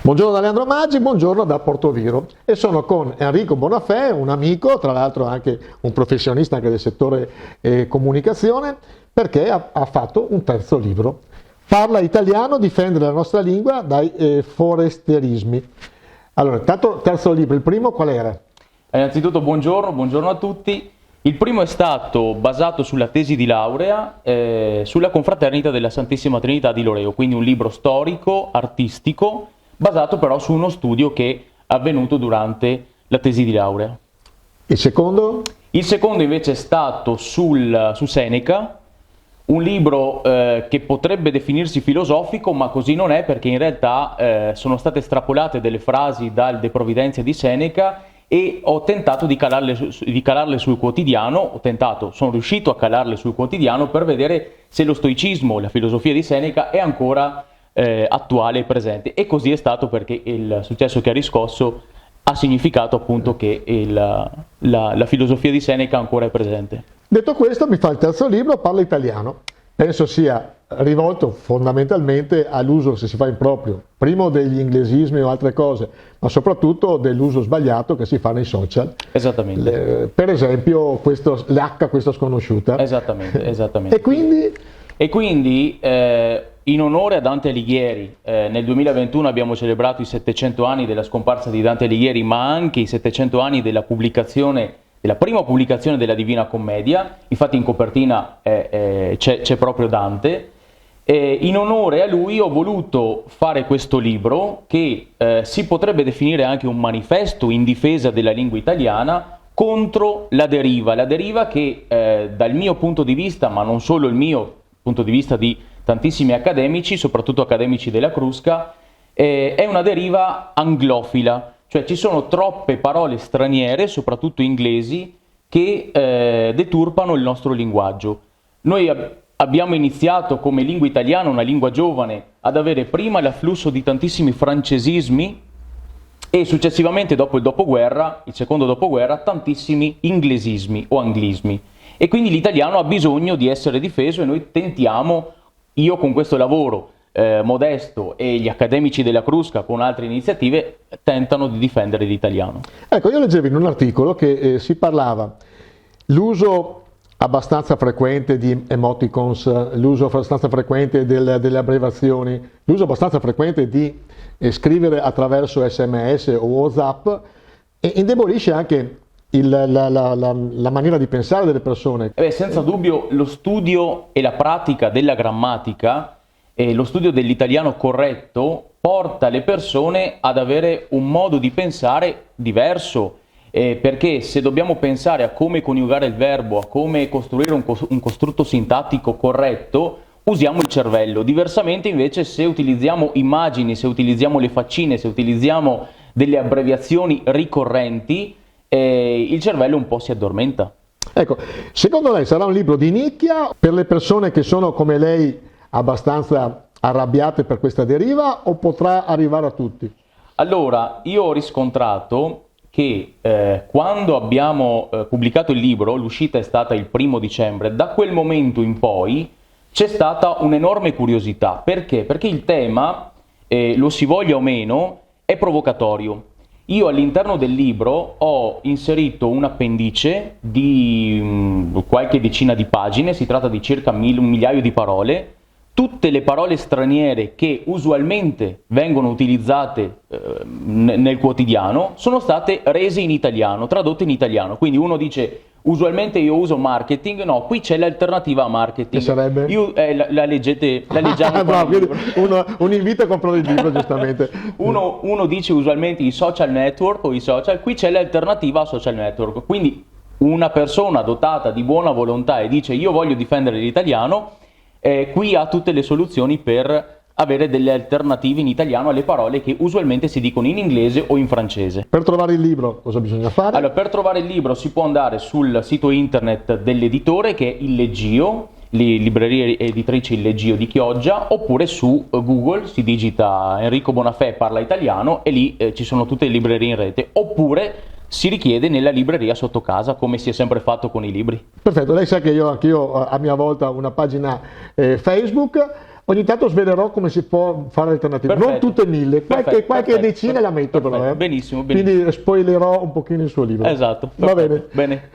Buongiorno da Leandro Maggi, buongiorno da Portoviro e sono con Enrico Bonafè, un amico, tra l'altro anche un professionista anche del settore comunicazione, perché ha fatto un terzo libro. Parla italiano, difende la nostra lingua dai foresterismi. Allora, intanto terzo libro, il primo qual era? Innanzitutto buongiorno a tutti. Il primo è stato basato sulla tesi di laurea sulla confraternita della Santissima Trinità di Loreo, quindi un libro storico, artistico, basato però su uno studio che è avvenuto durante la tesi di laurea. Il secondo? Il secondo invece è stato su Seneca, un libro che potrebbe definirsi filosofico, ma così non è, perché in realtà sono state estrapolate delle frasi dal De Providentia di Seneca e ho tentato di calarle sul quotidiano, sono riuscito a calarle sul quotidiano per vedere se lo stoicismo, la filosofia di Seneca è ancora attuale e presente, e così è stato, perché il successo che ha riscosso ha significato appunto che la filosofia di Seneca ancora è presente. Detto questo, mi fa il terzo libro, parla italiano. Penso sia rivolto fondamentalmente all'uso, se si fa in proprio, primo degli inglesismi o altre cose, ma soprattutto dell'uso sbagliato che si fa nei social. Esattamente. Per esempio l'H questa sconosciuta. Esattamente. E quindi in onore a Dante Alighieri, nel 2021 abbiamo celebrato i 700 anni della scomparsa di Dante Alighieri, ma anche i 700 anni della prima pubblicazione della Divina Commedia. Infatti in copertina c'è proprio Dante. In onore a lui ho voluto fare questo libro che si potrebbe definire anche un manifesto in difesa della lingua italiana contro la deriva che dal mio punto di vista, ma non solo il mio punto di vista, di tantissimi accademici, soprattutto accademici della Crusca, è una deriva anglofila, cioè ci sono troppe parole straniere, soprattutto inglesi, che deturpano il nostro linguaggio. Noi abbiamo iniziato come lingua italiana, una lingua giovane, ad avere prima l'afflusso di tantissimi francesismi e successivamente dopo il secondo dopoguerra, tantissimi inglesismi o anglismi. E quindi l'italiano ha bisogno di essere difeso e noi tentiamo, io con questo lavoro modesto e gli accademici della Crusca con altre iniziative, tentano di difendere l'italiano. Ecco, io leggevo in un articolo che si parlava l'uso abbastanza frequente di emoticons, l'uso abbastanza frequente delle abbreviazioni, l'uso abbastanza frequente di scrivere attraverso SMS o WhatsApp e indebolisce anche la maniera di pensare delle persone. Senza dubbio lo studio e la pratica della grammatica e lo studio dell'italiano corretto porta le persone ad avere un modo di pensare diverso, perché se dobbiamo pensare a come coniugare il verbo, a come costruire un costrutto sintattico corretto, usiamo il cervello. Diversamente invece, se utilizziamo immagini, se utilizziamo le faccine, se utilizziamo delle abbreviazioni ricorrenti, il cervello un po' si addormenta. Ecco, secondo lei sarà un libro di nicchia per le persone che sono come lei abbastanza arrabbiate per questa deriva, o potrà arrivare a tutti? Allora, io ho riscontrato che quando abbiamo pubblicato il libro, l'uscita è stata il 1° dicembre, da quel momento in poi c'è stata un'enorme curiosità. Perché? Perché il tema, lo si voglia o meno, è provocatorio. Io all'interno del libro ho inserito un appendice di qualche decina di pagine, si tratta di circa un migliaio di parole. Tutte le parole straniere che usualmente vengono utilizzate nel quotidiano sono state rese in italiano, tradotte in italiano. Quindi uno dice: usualmente io uso marketing, no, qui c'è l'alternativa a marketing. Che sarebbe? La leggiamo no, un invito a comprare il libro, giustamente. Uno dice usualmente i social network o i social, qui c'è l'alternativa a social network. Quindi una persona dotata di buona volontà e dice: io voglio difendere l'italiano, qui ha tutte le soluzioni per avere delle alternative in italiano alle parole che usualmente si dicono in inglese o in francese. Per trovare il libro cosa bisogna fare? Allora, per trovare il libro si può andare sul sito internet dell'editore, che è Il Leggio, libreria editrice Il Leggio di Chioggia, oppure su Google si digita Enrico Bonafè parla italiano e lì ci sono tutte le librerie in rete, oppure si richiede nella libreria sotto casa, come si è sempre fatto con i libri. Perfetto, lei sa che anch'io a mia volta ho una pagina Facebook. ogni tanto svelerò come si può fare l'alternativa. Non Perfetto. tutte 1000, qualche Perfetto, decina la metto però. perfetto. Benissimo, Quindi spoilerò un pochino il suo libro. Esatto. Va Perfetto. bene. Bene.